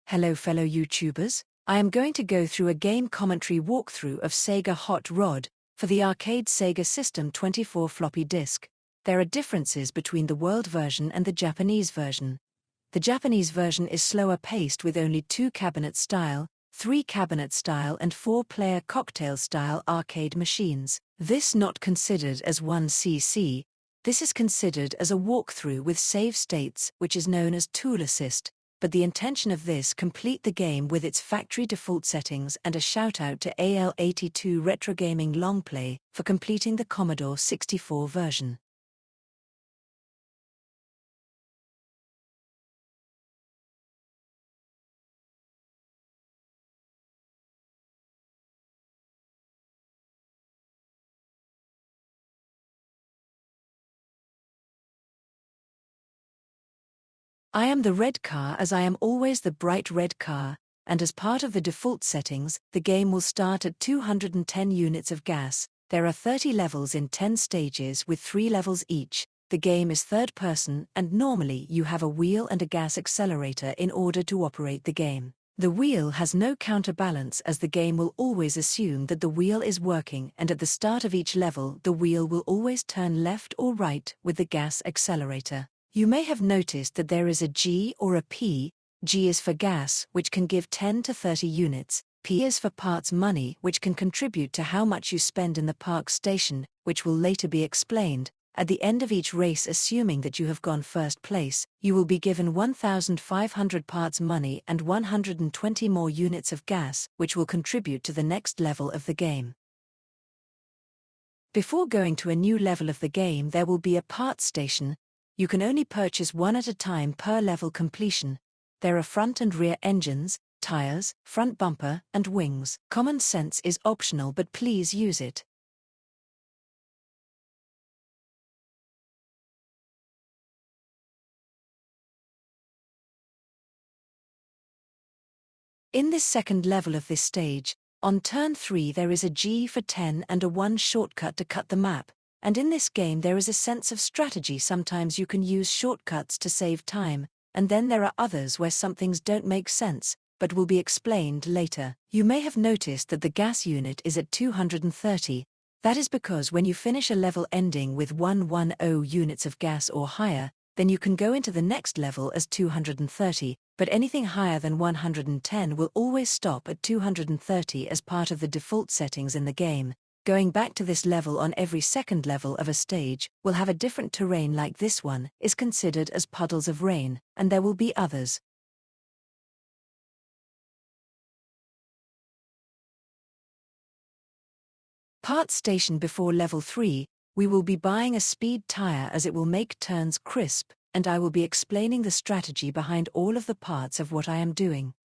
Hello fellow YouTubers, I am going to go through a game commentary walkthrough of Sega Hot Rod for the arcade Sega System 24 floppy disk. There are differences between the world version and the Japanese version. The Japanese version is slower paced with only 2 cabinet style, 3 cabinet style and 4-player cocktail style arcade machines. This not considered as 1cc, this is considered as a walkthrough with save states, which is known as tool assist. But the intention of this complete the game with its factory default settings, and a shout out to AL82 Retrogaming longplay for completing the Commodore 64 version. I am the red car as I am always the bright red car, and as part of the default settings, the game will start at 210 units of gas. There are 30 levels in 10 stages with 3 levels each. The game is third person and normally you have a wheel and a gas accelerator in order to operate the game. The wheel has no counterbalance as the game will always assume that the wheel is working, and at the start of each level the wheel will always turn left or right with the gas accelerator. You may have noticed that there is a G or a P. G is for gas, which can give 10 to 30 units. P is for parts money, which can contribute to how much you spend in the park station, which will later be explained. At the end of each race, assuming that you have gone first place, you will be given 1,500 parts money and 120 more units of gas, which will contribute to the next level of the game. Before going to a new level of the game, there will be a parts station. You can only purchase one at a time per level completion. There are front and rear engines, tires, front bumper, and wings. Common sense is optional, but please use it. In this second level of this stage, on turn 3 there is a G for 10 and a 1 shortcut to cut the map. And in this game there is a sense of strategy. Sometimes you can use shortcuts to save time, and then there are others where some things don't make sense, but will be explained later. You may have noticed that the gas unit is at 230. That is because when you finish a level ending with 110 units of gas or higher, then you can go into the next level as 230, but anything higher than 110 will always stop at 230 as part of the default settings in the game. Going back to this level on every second level of a stage will have a different terrain, like this one is considered as puddles of rain, and there will be others. Parts station before level 3, we will be buying a speed tire as it will make turns crisp, and I will be explaining the strategy behind all of the parts of what I am doing.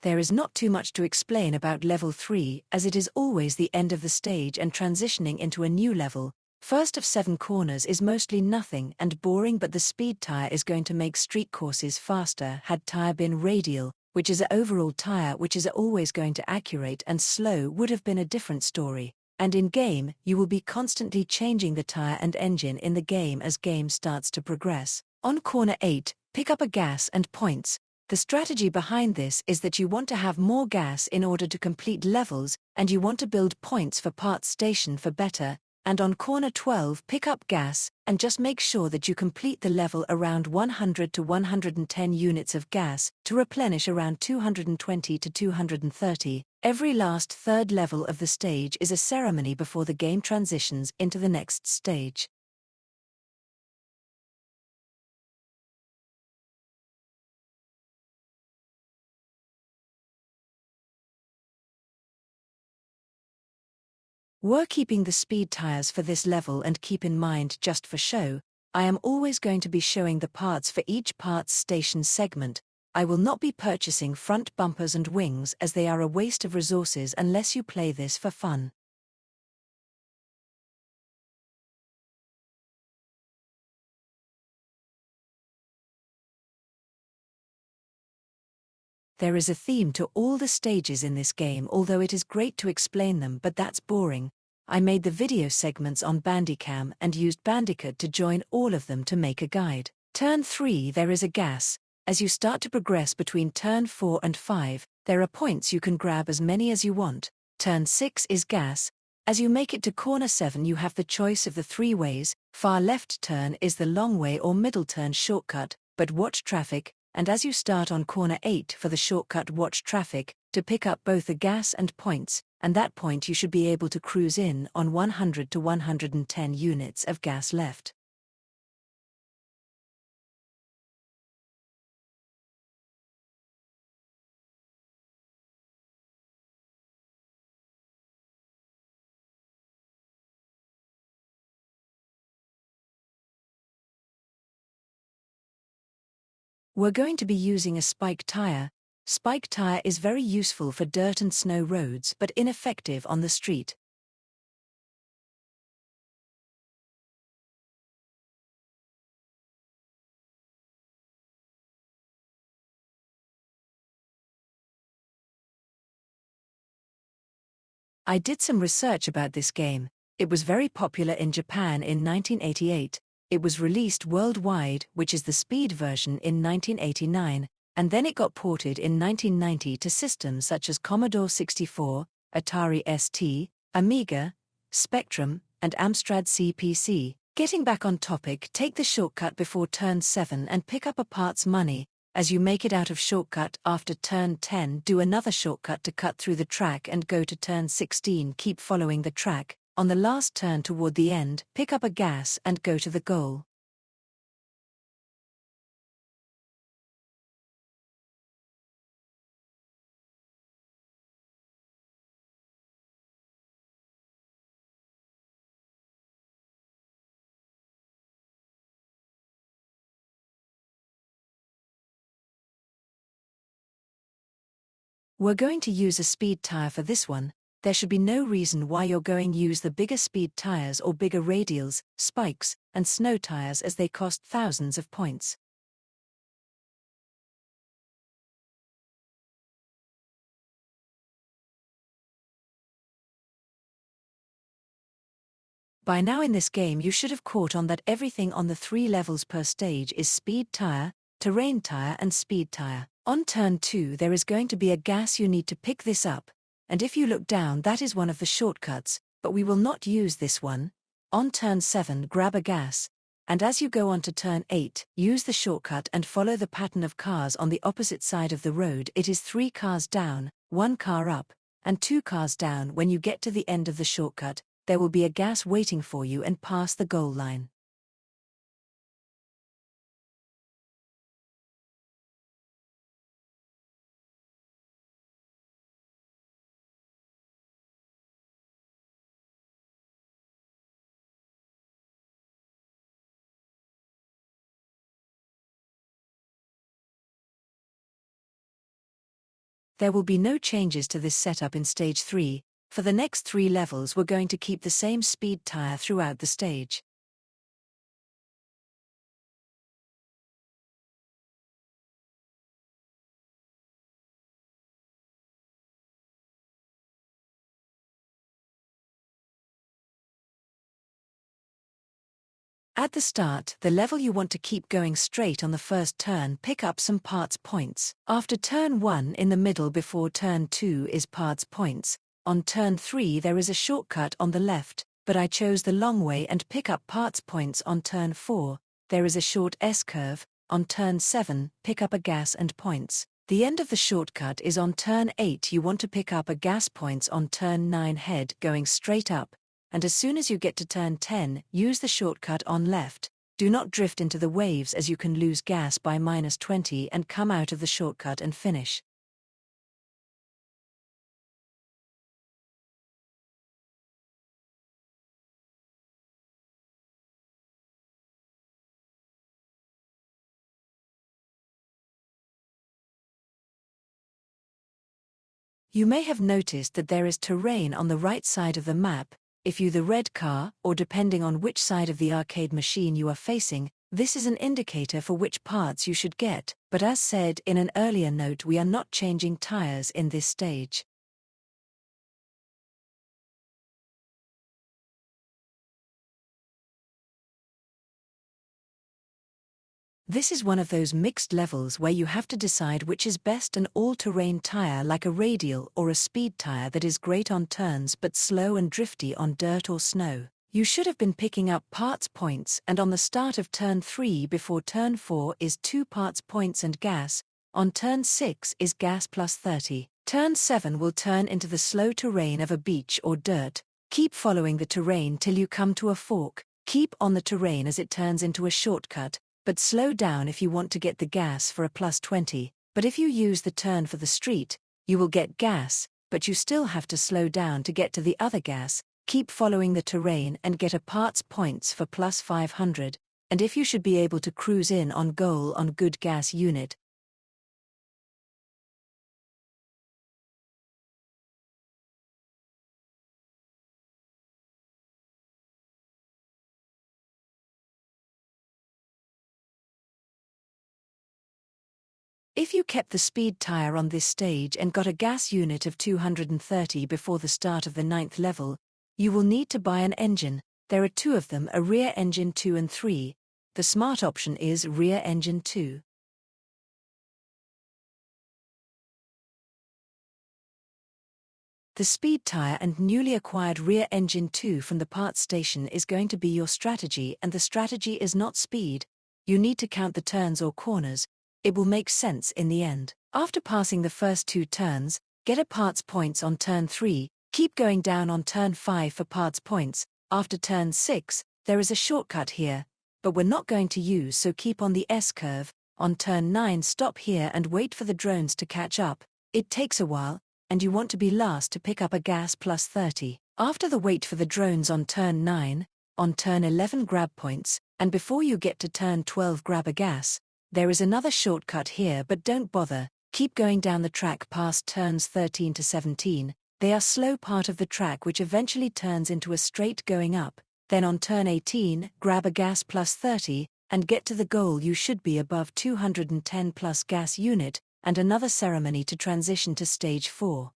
There is not too much to explain about level 3, as it is always the end of the stage and transitioning into a new level. First of 7 corners is mostly nothing and boring, but the speed tire is going to make street courses faster. Had tire been radial, which is an overall tire which is always going to accurate and slow, would have been a different story. And in game, you will be constantly changing the tire and engine in the game as game starts to progress. On corner 8, pick up a gas and points. The strategy behind this is that you want to have more gas in order to complete levels, and you want to build points for parts station for better. And on corner 12, pick up gas, and just make sure that you complete the level around 100 to 110 units of gas, to replenish around 220 to 230. Every last third level of the stage is a ceremony before the game transitions into the next stage. We're keeping the speed tires for this level, and keep in mind, just for show, I am always going to be showing the parts for each parts station segment. I will not be purchasing front bumpers and wings as they are a waste of resources unless you play this for fun. There is a theme to all the stages in this game, although it is great to explain them, but that's boring. I made the video segments on Bandicam and used Bandicoot to join all of them to make a guide. Turn 3 there is a gas. As you start to progress between turn 4 and 5, there are points you can grab as many as you want. Turn 6 is gas. As you make it to corner 7 you have the choice of the 3 ways. Far left turn is the long way or middle turn shortcut, but watch traffic, and as you start on corner 8 for the shortcut watch traffic, to pick up both the gas and points, and that point you should be able to cruise in on 100 to 110 units of gas left. We're going to be using a spike tire. Spike tire is very useful for dirt and snow roads but ineffective on the street. I did some research about this game. It was very popular in Japan in 1988. It was released worldwide, which is the speed version, in 1989, and then it got ported in 1990 to systems such as Commodore 64, Atari ST, Amiga, Spectrum, and Amstrad CPC. Getting back on topic, take the shortcut before turn 7 and pick up a parts money. As you make it out of shortcut after turn 10, do another shortcut to cut through the track and go to turn 16. Keep following the track. On the last turn toward the end, pick up a gas and go to the goal. We're going to use a speed tire for this one. There should be no reason why you're going to use the bigger speed tires or bigger radials, spikes, and snow tires, as they cost thousands of points. By now in this game you should have caught on that everything on the 3 levels per stage is speed tire, terrain tire and speed tire. On turn 2 there is going to be a gas. You need to pick this up, and if you look down that is one of the shortcuts, but we will not use this one. On turn 7 grab a gas, and as you go on to turn 8, use the shortcut and follow the pattern of cars on the opposite side of the road. It is 3 cars down, 1 car up, and 2 cars down. When you get to the end of the shortcut, there will be a gas waiting for you and pass the goal line. There will be no changes to this setup in stage 3. For the next 3 levels we're going to keep the same speed tire throughout the stage. At the start, the level you want to keep going straight on the first turn. Pick up some parts points. After turn 1 in the middle before turn 2 is parts points. On turn 3 there is a shortcut on the left, but I chose the long way and pick up parts points. On turn 4, there is a short S-curve. On turn 7, pick up a gas and points. The end of the shortcut is on turn 8. You want to pick up a gas points. On turn 9 head going straight up, and as soon as you get to turn 10, use the shortcut on left. Do not drift into the waves as you can lose gas by -20 and come out of the shortcut and finish. You may have noticed that there is terrain on the right side of the map. If you the red car, or depending on which side of the arcade machine you are facing, this is an indicator for which parts you should get. But as said in an earlier note, we are not changing tires in this stage. This is one of those mixed levels where you have to decide which is best: an all-terrain tire like a radial or a speed tire that is great on turns but slow and drifty on dirt or snow. You should have been picking up parts points, and on the start of turn 3 before turn 4 is 2 parts points and gas, on turn 6 is gas plus 30. Turn 7 will turn into the slow terrain of a beach or dirt. Keep following the terrain till you come to a fork. Keep on the terrain as it turns into a shortcut, but slow down if you want to get the gas for a plus 20. But if you use the turn for the street, you will get gas, but you still have to slow down to get to the other gas. Keep following the terrain and get a parts points for plus 500, and if you should be able to cruise in on goal on good gas unit. If you kept the speed tire on this stage and got a gas unit of 230 before the start of the 9th level, you will need to buy an engine. There are 2 of them, a rear engine 2 and 3. The smart option is rear engine 2. The speed tire and newly acquired rear engine 2 from the parts station is going to be your strategy, and the strategy is not speed. You need to count the turns or corners. It will make sense in the end. After passing the first 2 turns, get a parts points on turn 3, keep going down on turn 5 for parts points. After turn 6, there is a shortcut here, but we're not going to use, so keep on the S-curve. On turn 9 stop here and wait for the drones to catch up. It takes a while, and you want to be last to pick up a gas plus 30. After the wait for the drones on turn 9, on turn 11 grab points, and before you get to turn 12 grab a gas. There is another shortcut here, but don't bother. Keep going down the track past turns 13 to 17. They are slow part of the track which eventually turns into a straight going up. Then on turn 18, grab a gas plus 30, and get to the goal. You should be above 210 plus gas unit, and another ceremony to transition to stage 4.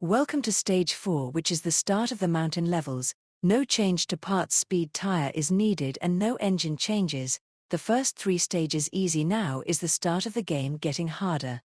Welcome to stage 4, which is the start of the mountain levels. No change to parts speed tire is needed and no engine changes. The first 3 stages easy. Now is the start of the game getting harder.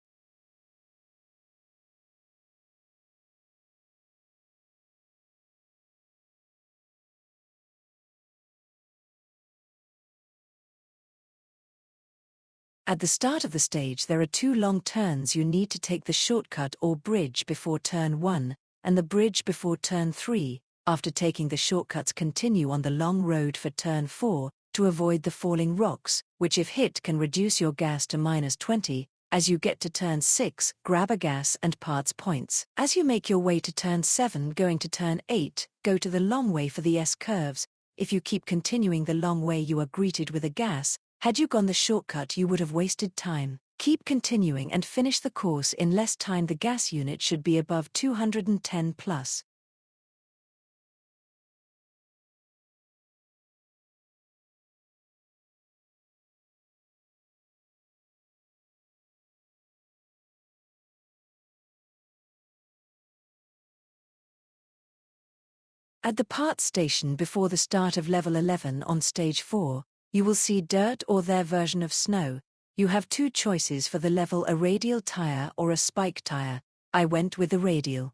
At the start of the stage there are 2 long turns. You need to take the shortcut or bridge before turn 1, and the bridge before turn 3. After taking the shortcuts, continue on the long road for turn 4, to avoid the falling rocks, which if hit can reduce your gas to minus 20. As you get to turn 6, grab a gas and parts points. As you make your way to turn 7 going to turn 8, go to the long way for the S-curves. If you keep continuing the long way you are greeted with a gas. Had you gone the shortcut you would have wasted time. Keep continuing and finish the course in less time. The gas unit should be above 210 plus. At the parts station before the start of level 11 on stage 4, you will see dirt or their version of snow. You have 2 choices for the level: a radial tire or a spike tire. I went with the radial.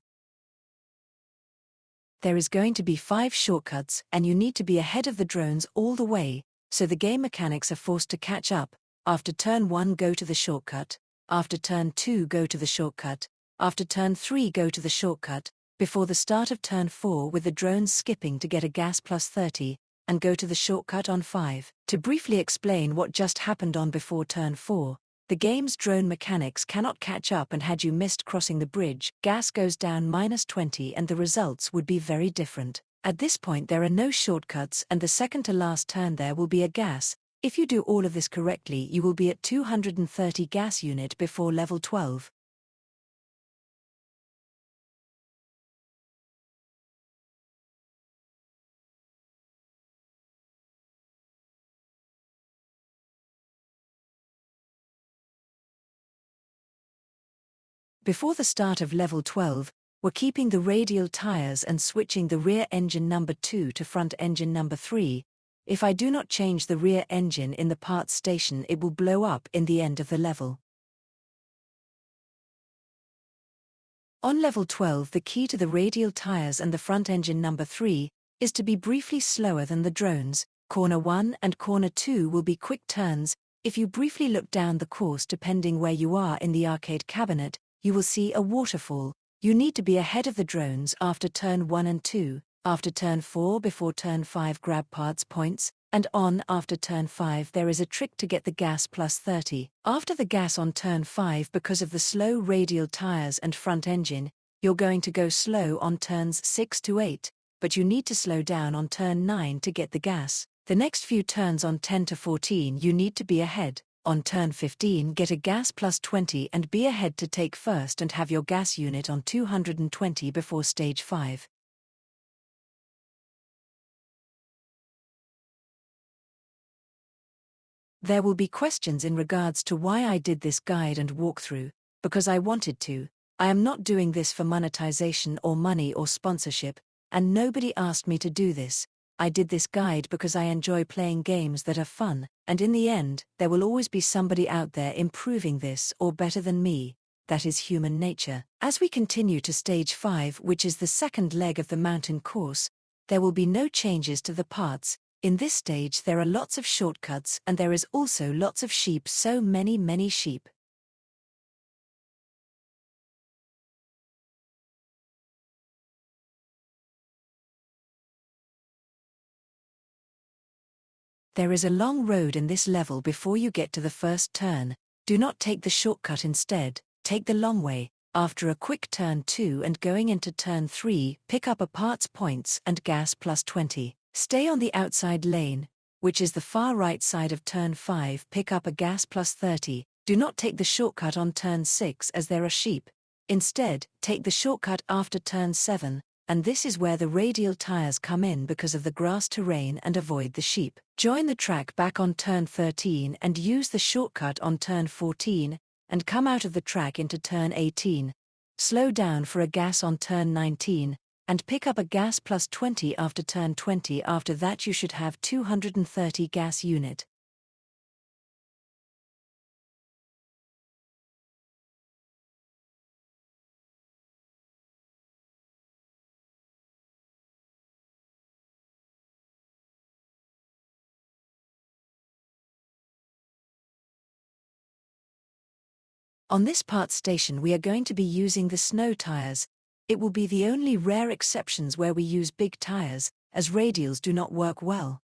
There is going to be 5 shortcuts and you need to be ahead of the drones all the way, so the game mechanics are forced to catch up. After turn 1 go to the shortcut, after turn 2 go to the shortcut, after turn 3 go to the shortcut, before the start of turn 4 with the drones skipping to get a gas plus 30, and go to the shortcut on 5. To briefly explain what just happened on before turn 4, the game's drone mechanics cannot catch up, and had you missed crossing the bridge, gas goes down minus 20 and the results would be very different. At this point there are no shortcuts and the second to last turn there will be a gas. If you do all of this correctly you will be at 230 gas unit before level 12. Before the start of level 12, we're keeping the radial tires and switching the rear engine number 2 to front engine number 3. If I do not change the rear engine in the parts station, it will blow up in the end of the level. On level 12, the key to the radial tires and the front engine number 3 is to be briefly slower than the drones. Corner 1 and corner 2 will be quick turns. If you briefly look down the course depending where you are in the arcade cabinet, you will see a waterfall. You need to be ahead of the drones after turn 1 and 2, after turn 4 before turn 5 grab parts points, and on after turn 5 there is a trick to get the gas plus 30. After the gas on turn 5 because of the slow radial tires and front engine, you're going to go slow on turns 6 to 8, but you need to slow down on turn 9 to get the gas. The next few turns on 10 to 14 you need to be ahead. On turn 15 get a gas plus 20 and be ahead to take first and have your gas unit on 220 before stage 5. There will be questions in regards to why I did this guide and walkthrough, because I wanted to. I am not doing this for monetization or money or sponsorship, and nobody asked me to do this. I did this guide because I enjoy playing games that are fun, and in the end, there will always be somebody out there improving this or better than me. That is human nature. As we continue to stage 5, which is the second leg of the mountain course, there will be no changes to the parts. In this stage there are lots of shortcuts and there is also lots of sheep, so many sheep. There is a long road in this level before you get to the first turn. Do not take the shortcut, instead, take the long way. After a quick turn 2 and going into turn 3, pick up a parts points and gas plus 20. Stay on the outside lane, which is the far right side of turn 5, pick up a gas plus 30. Do not take the shortcut on turn 6 as there are sheep. Instead, take the shortcut after turn 7, and this is where the radial tires come in because of the grass terrain, and avoid the sheep. Join the track back on turn 13 and use the shortcut on turn 14, and come out of the track into turn 18. Slow down for a gas on turn 19, and pick up a gas plus 20 after turn 20. After that you should have 230 gas unit. On this part station we are going to be using the snow tires. It will be the only rare exceptions where we use big tires, as radials do not work well.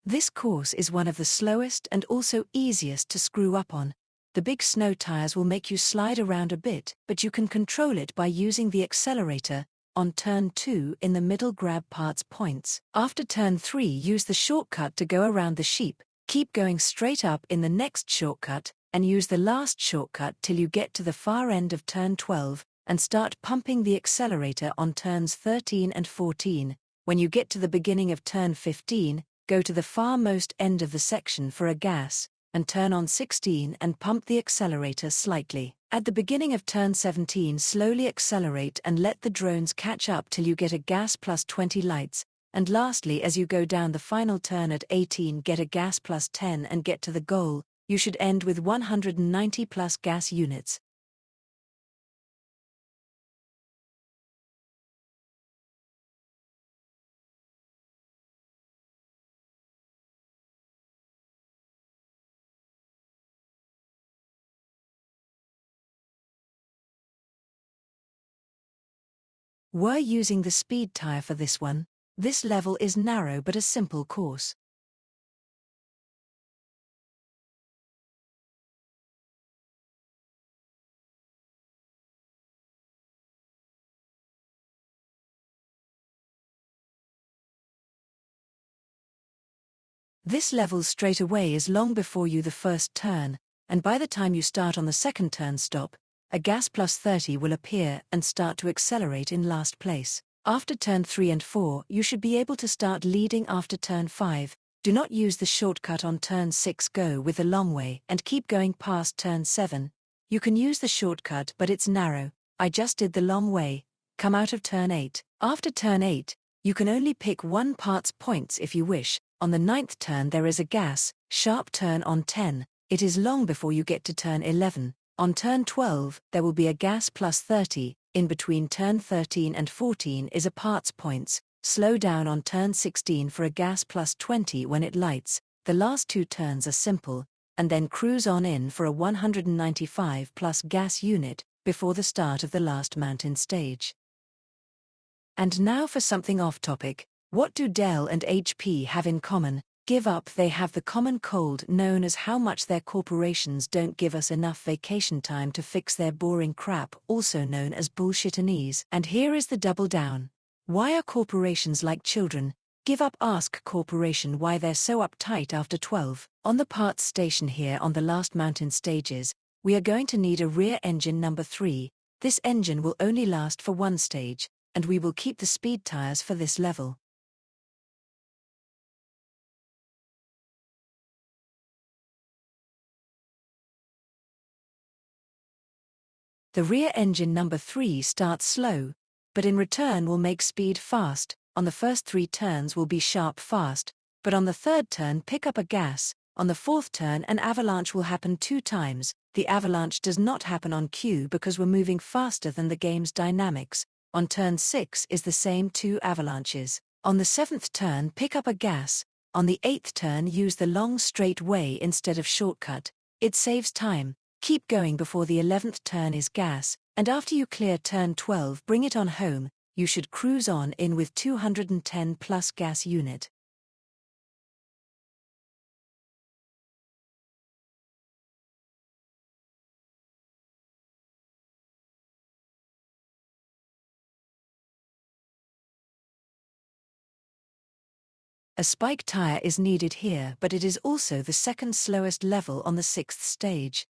This course is one of the slowest and also easiest to screw up on. The big snow tires will make you slide around a bit, but you can control it by using the accelerator. On turn 2 in the middle grab parts points. After turn 3 use the shortcut to go around the sheep. Keep going straight up in the next shortcut, and use the last shortcut till you get to the far end of turn 12, and start pumping the accelerator on turns 13 and 14. When you get to the beginning of turn 15, go to the farmost end of the section for a gas, and turn on 16 and pump the accelerator slightly. At the beginning of turn 17 slowly accelerate and let the drones catch up till you get a gas plus 20 lights, and lastly as you go down the final turn at 18 get a gas plus 10 and get to the goal. You should end with 190 plus gas units. We're using the speed tire for this one. This level is narrow but a simple course. This level straight away is long before you the first turn, and by the time you start on the second turn stop, a gas plus 30 will appear and start to accelerate in last place. After turn 3 and 4, you should be able to start leading after turn 5. Do not use the shortcut on turn 6. Go with the long way and keep going past turn 7. You can use the shortcut but it's narrow. I just did the long way. Come out of turn 8. After turn 8, you can only pick one parts points if you wish. On the 9th turn there is a gas, sharp turn on 10. It is long before you get to turn 11. On turn 12, there will be a gas plus 30. In between turn 13 and 14 is a parts points. Slow down on turn 16 for a gas plus 20 when it lights. The last two turns are simple, and then cruise on in for a 195 plus gas unit before the start of the last mountain stage. And now for something off topic. What do Dell and HP have in common? Give up. They have the common cold known as how much their corporations don't give us enough vacation time to fix their boring crap, also known as bullshittanese. And here is the double down. Why are corporations like children? Give up. Ask corporation why they're so uptight after 12. On the parts station here on the last mountain stages, we are going to need a rear engine number 3. This engine will only last for one stage, and we will keep the speed tires for this level. The rear engine number 3 starts slow, but in return will make speed fast. On the first 3 turns will be sharp fast, but on the 3rd turn pick up a gas. On the 4th turn an avalanche will happen 2 times. The avalanche does not happen on cue because we're moving faster than the game's dynamics. On turn 6 is the same 2 avalanches. On the 7th turn pick up a gas. On the 8th turn use the long straight way instead of shortcut. It saves time. Keep going before the 11th turn is gas, and after you clear turn 12 bring it on home. You should cruise on in with 210 plus gas unit. A spike tire is needed here, but it is also the second slowest level on the 6th stage.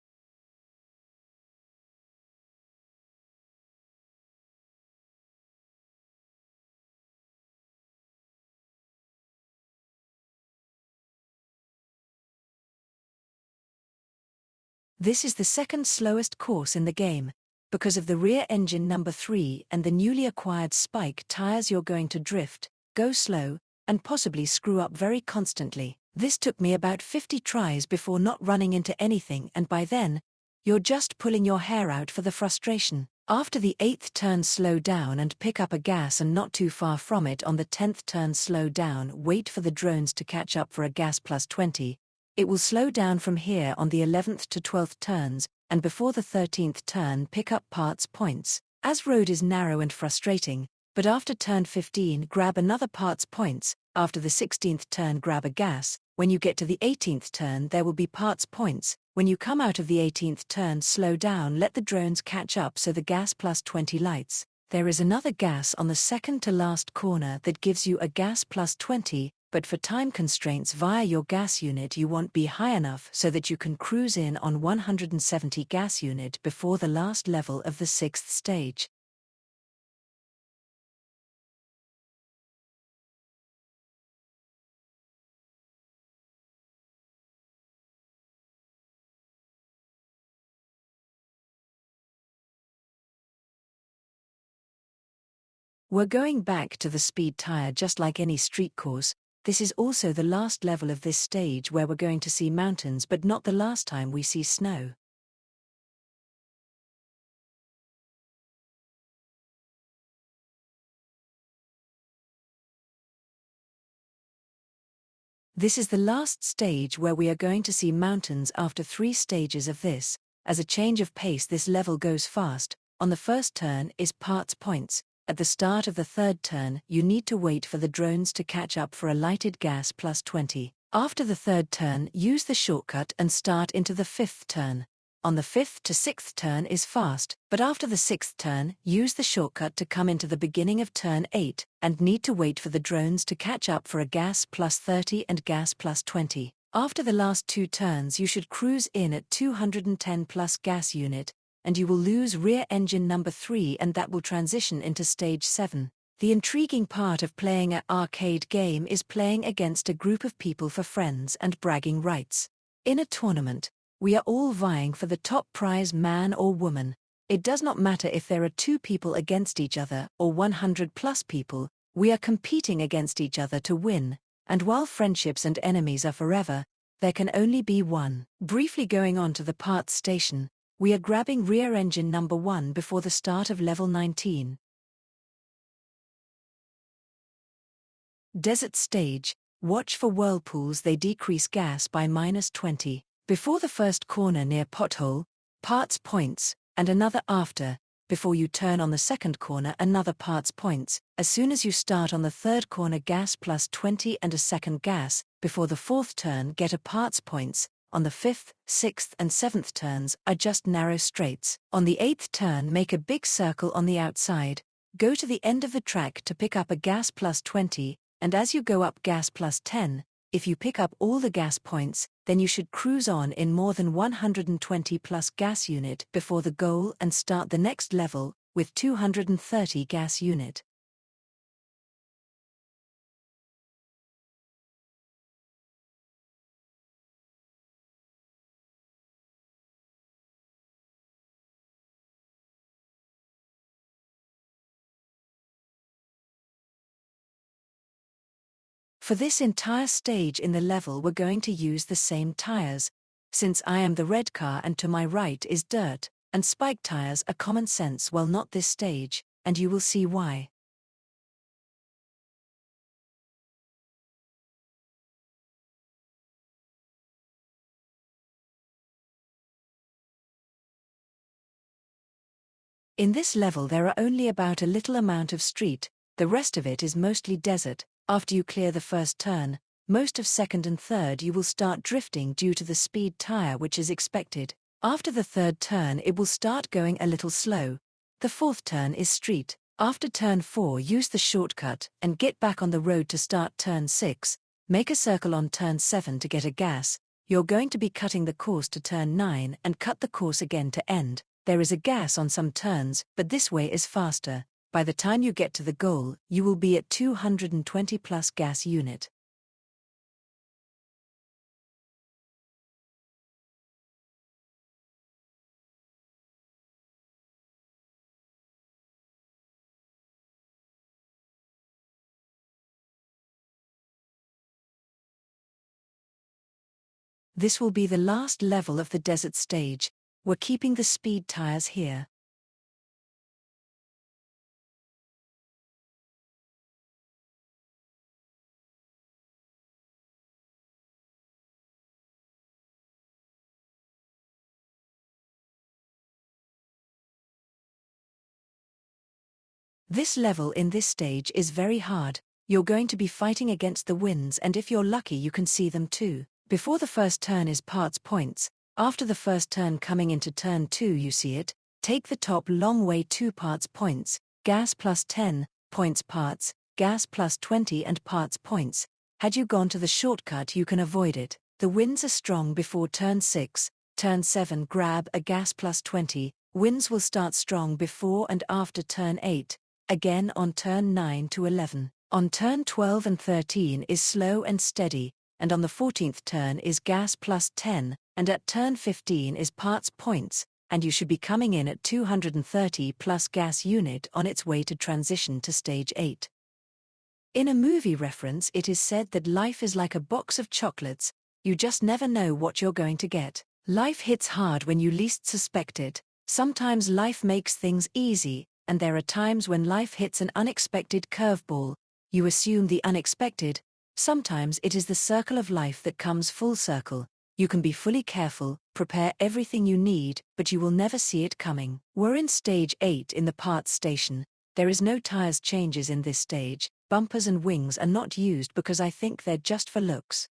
This is the second slowest course in the game. Because of the rear engine number 3 and the newly acquired spike tires, you're going to drift, go slow, and possibly screw up very constantly. This took me about 50 tries before not running into anything, and by then, you're just pulling your hair out for the frustration. After the 8th turn slow down and pick up a gas, and not too far from it on the 10th turn slow down, wait for the drones to catch up for a gas plus 20. It will slow down from here on the 11th to 12th turns, and before the 13th turn pick up parts points. As road is narrow and frustrating, but after turn 15 grab another parts points. After the 16th turn grab a gas. When you get to the 18th turn there will be parts points. When you come out of the 18th turn slow down, let the drones catch up so the gas plus 20 lights. There is another gas on the second to last corner that gives you a gas plus 20, but for time constraints via your gas unit you won't be high enough so that you can cruise in on 170 gas unit before the last level of the 6th stage. We're going back to the speed tire just like any street course. This is also the last level of this stage where we're going to see mountains, but not the last time we see snow. This is the last stage where we are going to see mountains after 3 stages of this. As a change of pace, this level goes fast. On the first turn is parts points. At the start of the 3rd turn, you need to wait for the drones to catch up for a lighted gas plus 20. After the 3rd turn, use the shortcut and start into the 5th turn. On the 5th to 6th turn is fast, but after the 6th turn, use the shortcut to come into the beginning of turn 8, and need to wait for the drones to catch up for a gas plus 30 and gas plus 20. After the last 2 turns you should cruise in at 210 plus gas unit, and you will lose rear engine number 3, and that will transition into stage 7. The intriguing part of playing an arcade game is playing against a group of people for friends and bragging rights. In a tournament, we are all vying for the top prize, man or woman. It does not matter if there are 2 people against each other or 100 plus people, we are competing against each other to win, and while friendships and enemies are forever, there can only be one. Briefly going on to the parts station, we are grabbing rear engine number 1 before the start of level 19. Desert stage, watch for whirlpools, they decrease gas by -20. Before the first corner near pothole, parts points, and another after. Before you turn on the second corner, another parts points. As soon as you start on the third corner, gas +20 and a second gas. Before the fourth turn, get a parts points. On the fifth, sixth and seventh turns are just narrow straights. On the eighth turn, make a big circle on the outside. Go to the end of the track to pick up a gas +20, and as you go up, gas +10. If you pick up all the gas points, then you should cruise on in more than 120 plus gas unit before the goal and start the next level with 230 gas unit. For this entire stage in the level, we're going to use the same tires. Since I am the red car and to my right is dirt, and spike tires are common sense, well, not this stage, and you will see why. In this level there are only about a little amount of street, the rest of it is mostly desert. After you clear the first turn, most of second and third you will start drifting due to the speed tire which is expected. After the third turn it will start going a little slow. The fourth turn is street. After turn 4 use the shortcut and get back on the road to start turn 6, make a circle on turn 7 to get a gas. You're going to be cutting the course to turn 9 and cut the course again to end. There is a gas on some turns, but this way is faster. By the time you get to the goal, you will be at 220 plus gas unit. This will be the last level of the desert stage. We're keeping the speed tires here. This level in this stage is very hard. You're going to be fighting against the winds, and if you're lucky you can see them too. Before the first turn is parts points. After the first turn coming into turn 2 you see it. Take the top long way, 2 parts points, gas +10, points parts, gas +20 and parts points. Had you gone to the shortcut you can avoid it. The winds are strong before turn 6, turn 7 grab a gas +20, winds will start strong before and after turn 8. Again on turn 9 to 11. On turn 12 and 13 is slow and steady, and on the 14th turn is gas +10, and at turn 15 is parts points, and you should be coming in at 230 plus gas unit on its way to transition to stage 8. In a movie reference it is said that life is like a box of chocolates, you just never know what you're going to get. Life hits hard when you least suspect it. Sometimes life makes things easy, and there are times when life hits an unexpected curveball. You assume the unexpected. Sometimes it is the circle of life that comes full circle. You can be fully careful, prepare everything you need, but you will never see it coming. We're in stage 8 in the parts station. There is no tires changes in this stage. Bumpers and wings are not used because I think they're just for looks.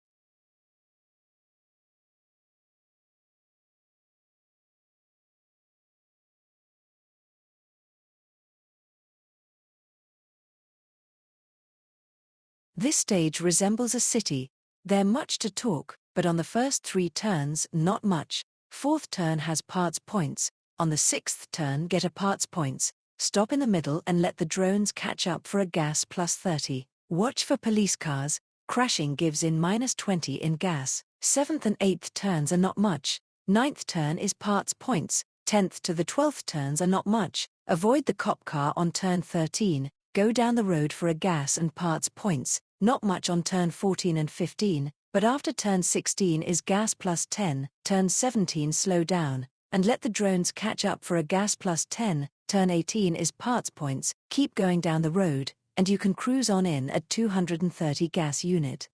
This stage resembles a city. There's much to talk, but on the first 3 turns, not much. Fourth turn has parts points. On the 6th turn get a parts points. stop in the middle and let the drones catch up for a gas plus 30. Watch for police cars, crashing gives in minus 20 in gas. 7th and 8th turns are not much, 9th turn is parts points, 10th to the 12th turns are not much, avoid the cop car on turn 13, go down the road for a gas and parts points, not much on turn 14 and 15, but after turn 16 is gas plus 10, turn 17 slow down, and let the drones catch up for a gas plus 10, turn 18 is parts points, keep going down the road, and you can cruise on in at 230 gas unit.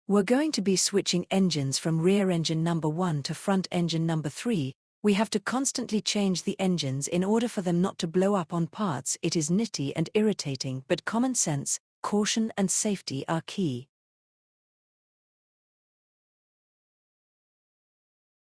We're going to be switching engines from rear engine number 1 to front engine number 3. We have to constantly change the engines in order for them not to blow up on parts. It is nitty and irritating, but common sense, caution and safety are key.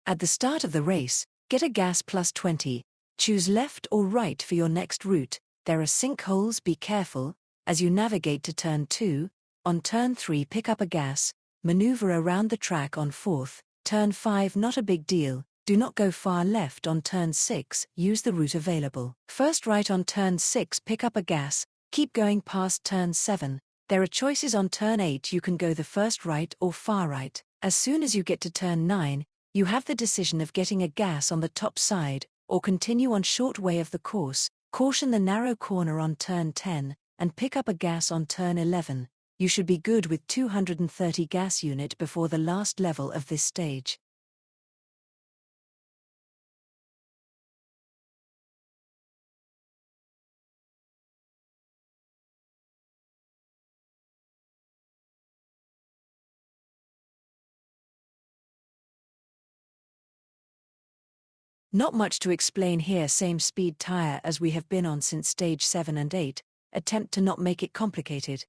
At the start of the race, get a gas plus 20. Choose left or right for your next route. There are sinkholes, be careful. As you navigate to turn 2, on turn 3 pick up a gas, maneuver around the track on 4th, turn 5 not a big deal, do not go far left on turn 6, use the route available. First right on turn 6 pick up a gas, keep going past turn 7, there are choices on turn 8 you can go the first right or far right. As soon as you get to turn 9, you have the decision of getting a gas on the top side, or continue on short way of the course, caution the narrow corner on turn 10, and pick up a gas on turn 11. You should be good with 230 gas unit before the last level of this stage. Not much to explain here, same speed tire as we have been on since stage 7 and 8, attempt to not make it complicated.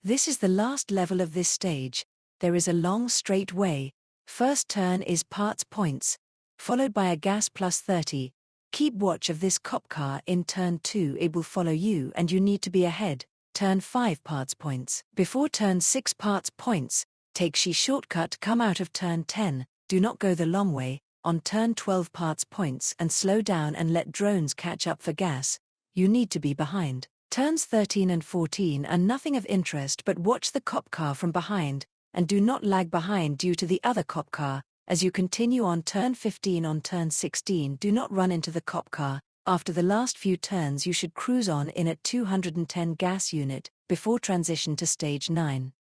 This is the last level of this stage. There is a long straight way. First turn is parts points, followed by a gas plus 30. Keep watch of this cop car in turn 2, it will follow you and you need to be ahead. Turn 5 parts points. Before turn 6 parts points, take she shortcut, come out of turn 10, do not go the long way, on turn 12 parts points and slow down and let drones catch up for gas. You need to be behind. Turns 13 and 14 are nothing of interest, but watch the cop car from behind, and do not lag behind due to the other cop car. As you continue on turn 15, on turn 16 do not run into the cop car. After the last few turns you should cruise on in at 210 gas unit, before transition to stage 9.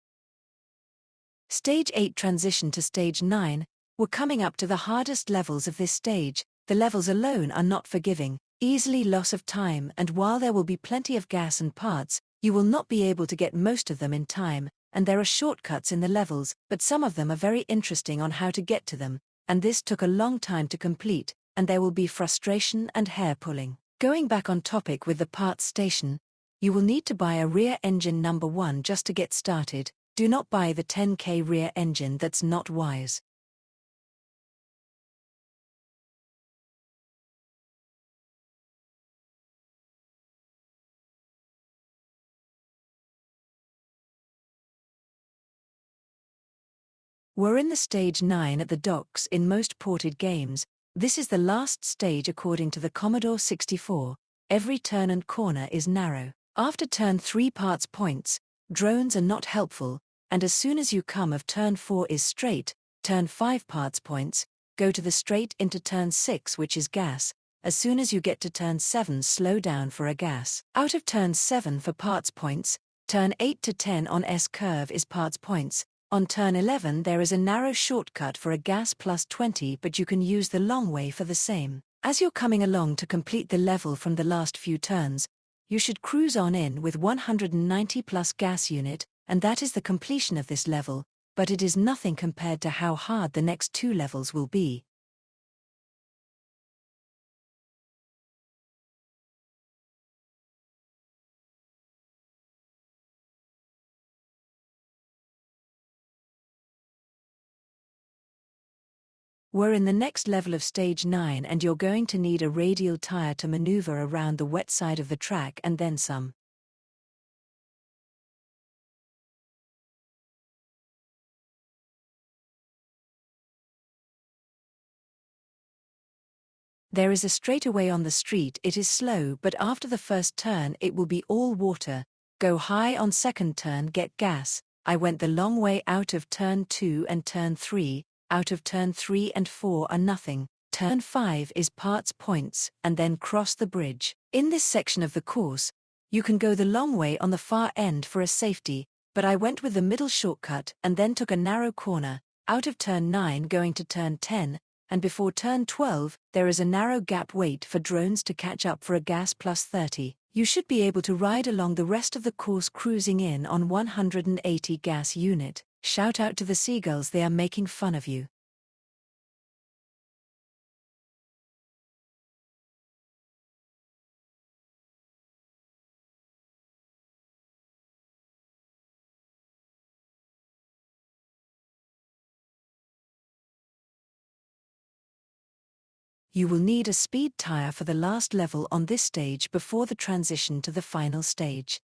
Stage 8 transition to stage 9, we're coming up to the hardest levels of this stage. The levels alone are not forgiving. Easily loss of time, and while there will be plenty of gas and parts, you will not be able to get most of them in time, and there are shortcuts in the levels, but some of them are very interesting on how to get to them, and this took a long time to complete, and there will be frustration and hair pulling. Going back on topic with the parts station, you will need to buy a rear engine number 1 just to get started. Do not buy the 10K rear engine, that's not wise. We're in the stage 9 at the docks in most ported games. This is the last stage according to the Commodore 64. Every turn and corner is narrow. After turn 3 parts points, drones are not helpful, and as soon as you come of turn 4 is straight, turn 5 parts points, go to the straight into turn 6 which is gas. As soon as you get to turn 7 slow down for a gas. Out of turn 7 for parts points, turn 8 to 10 on S-curve is parts points. On turn 11 there is a narrow shortcut for a gas plus 20, but you can use the long way for the same. As you're coming along to complete the level from the last few turns, you should cruise on in with 190 plus gas unit, and that is the completion of this level. but it is nothing compared to how hard the next two levels will be. We're in the next level of stage 9 and you're going to need a radial tire to maneuver around the wet side of the track and then some. There is a straightaway on the street. It is slow, but after the first turn it will be all water. Go high on second turn, get gas. I went the long way out of turn 2 and turn 3, out of turn 3 and 4 are nothing. Turn 5 is parts points, and then cross the bridge. In this section of the course, you can go the long way on the far end for a safety, but I went with the middle shortcut and then took a narrow corner, out of turn 9 going to turn 10, and before turn 12, there is a narrow gap. Wait for drones to catch up for a gas plus 30. You should be able to ride along the rest of the course cruising in on 180 gas unit. Shout out to the seagulls, they are making fun of you. You will need a speed tire for the last level on this stage before the transition to the final stage.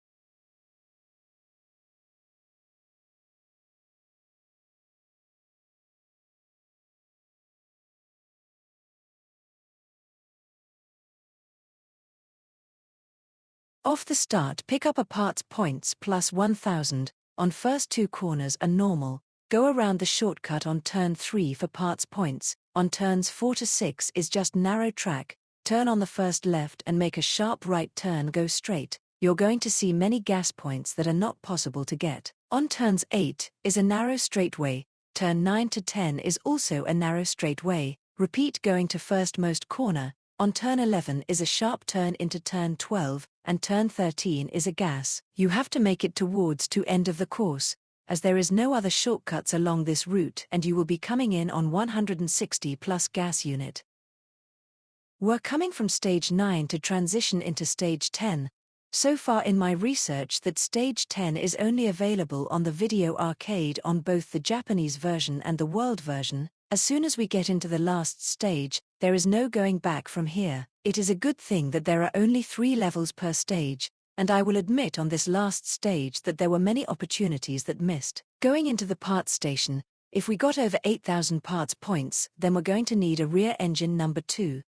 Off the start, pick up a parts points plus 1000, on first two corners are normal, go around the shortcut on turn 3 for parts points, on turns 4 to 6 is just narrow track, turn on the first left and make a sharp right turn, go straight. You're going to see many gas points that are not possible to get. On turns 8 is a narrow straightaway, turn 9 to 10 is also a narrow straightaway, repeat going to first most corner. On turn 11 is a sharp turn into turn 12, and turn 13 is a gas. You have to make it towards to end of the course, as there is no other shortcuts along this route and you will be coming in on 160 plus gas unit. We're coming from stage 9 to transition into stage 10. So far in my research that stage 10 is only available on the video arcade on both the Japanese version and the world version. As soon as we get into the last stage, there is no going back from here. It is a good thing that there are only 3 levels per stage, and I will admit on this last stage that there were many opportunities that missed. Going into the parts station, if we got over 8,000 parts points, then we're going to need a rear engine number 2.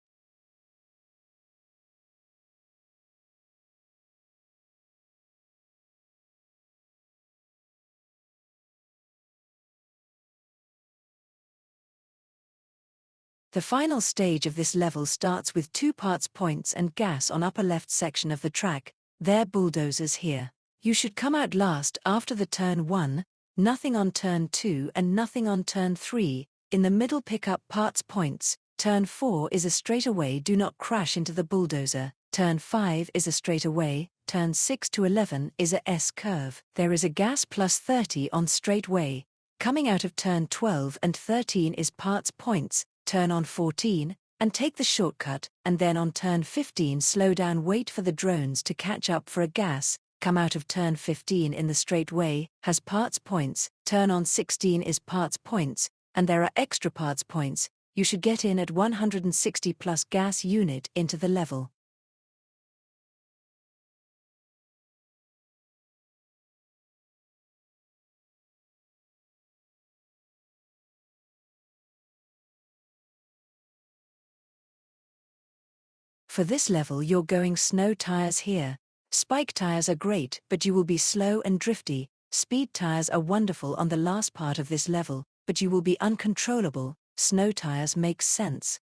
The final stage of this level starts with 2 parts points and gas on upper left section of the track, there bulldozers here. You should come out last after the turn 1, nothing on turn 2 and nothing on turn 3, in the middle pick up parts points, turn 4 is a straightaway, do not crash into the bulldozer, turn 5 is a straightaway, turn 6 to 11 is a S-curve. There is a gas plus 30 on straightaway, coming out of turn 12 and 13 is parts points, turn on 14, and take the shortcut, and then on turn 15 slow down, wait for the drones to catch up for a gas, come out of turn 15 in the straightaway, has parts points, turn on 16 is parts points, and there are extra parts points, you should get in at 160 plus gas unit into the level. For this level you're going snow tires here. Spike tires are great, but you will be slow and drifty. Speed tires are wonderful on the last part of this level, but you will be uncontrollable. Snow tires makes sense.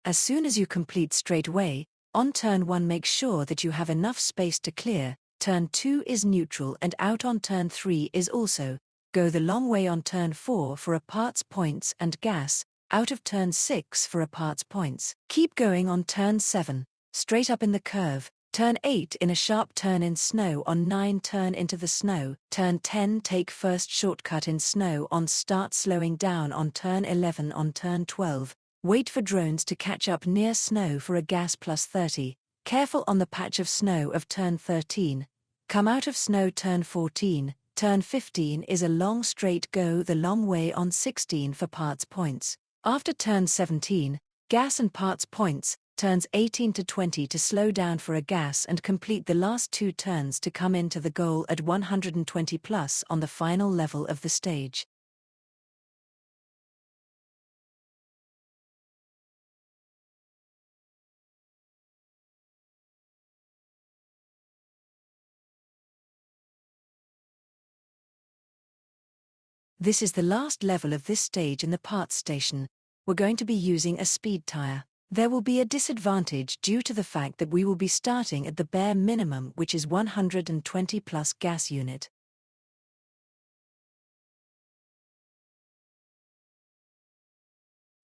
As soon as you complete straightaway, on turn 1 make sure that you have enough space to clear, turn 2 is neutral and out on turn 3 is also. Go the long way on turn 4 for a parts points and gas, out of turn 6 for a parts points. Keep going on turn 7. straight up in the curve, turn 8 in a sharp turn in snow on 9 turn into the snow, turn 10 take first shortcut in snow on start slowing down on turn 11 on turn 12, wait for drones to catch up near snow for a gas plus 30, careful on the patch of snow of turn 13, come out of snow turn 14, turn 15 is a long straight go the long way on 16 for parts points. After turn 17, gas and parts points, turns 18 to 20 to slow down for a gas and complete the last 2 turns to come into the goal at 120 plus on the final level of the stage. This is the last level of this stage in the parts station. We're going to be using a speed tire. There will be a disadvantage due to the fact that we will be starting at the bare minimum, which is 120 plus gas unit.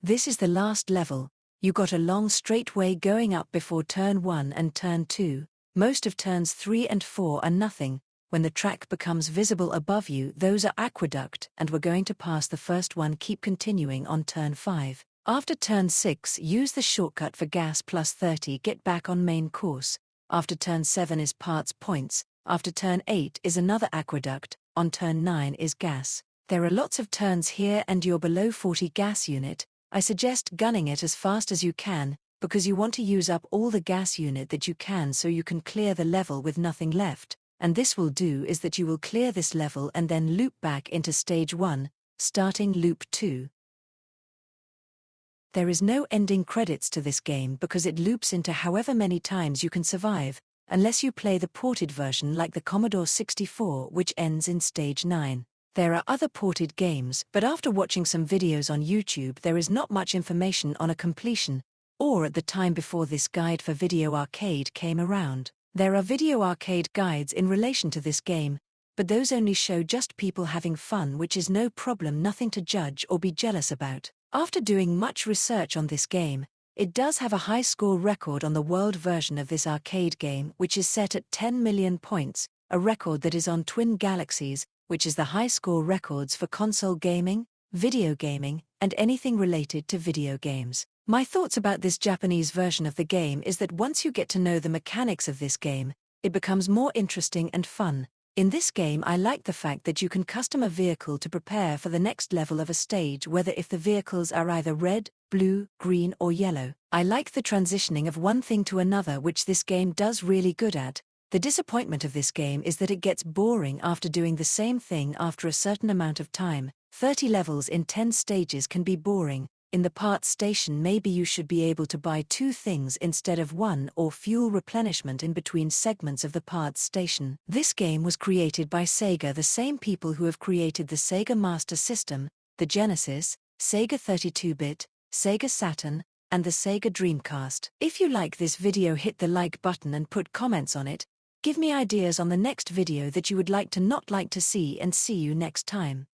This is the last level. You got a long straight way going up before turn 1 and turn 2. Most of turns 3 and 4 are nothing. When the track becomes visible above you, those are aqueduct, and we're going to pass the first one. Keep continuing on turn 5. After turn 6, use the shortcut for gas plus 30, get back on main course. After turn 7 is parts points, after turn 8 is another aqueduct, on turn 9 is gas. There are lots of turns here and you're below 40 gas unit. I suggest gunning it as fast as you can, because you want to use up all the gas unit that you can so you can clear the level with nothing left. And this will do is that you will clear this level and then loop back into stage 1, starting loop 2. There is no ending credits to this game because it loops into however many times you can survive, unless you play the ported version like the Commodore 64, which ends in stage 9. There are other ported games, but after watching some videos on YouTube there is not much information on a completion, or at the time before this guide for Video Arcade came around. There are video arcade guides in relation to this game, but those only show just people having fun, which is no problem, nothing to judge or be jealous about. After doing much research on this game, it does have a high score record on the world version of this arcade game, which is set at 10 million points, a record that is on Twin Galaxies, which is the high score records for console gaming, video gaming, and anything related to video games. My thoughts about this Japanese version of the game is that once you get to know the mechanics of this game, it becomes more interesting and fun. In this game I like the fact that you can custom a vehicle to prepare for the next level of a stage, whether if the vehicles are either red, blue, green or yellow. I like the transitioning of one thing to another, which this game does really good at. The disappointment of this game is that it gets boring after doing the same thing after a certain amount of time. 30 levels in 10 stages can be boring. In the parts station maybe you should be able to buy 2 things instead of 1, or fuel replenishment in between segments of the parts station. This game was created by Sega, the same people who have created the Sega Master System, the Genesis, Sega 32-bit, Sega Saturn, and the Sega Dreamcast. If you like this video, hit the like button and put comments on it. Give me ideas on the next video that you would like to not like to see, and see you next time.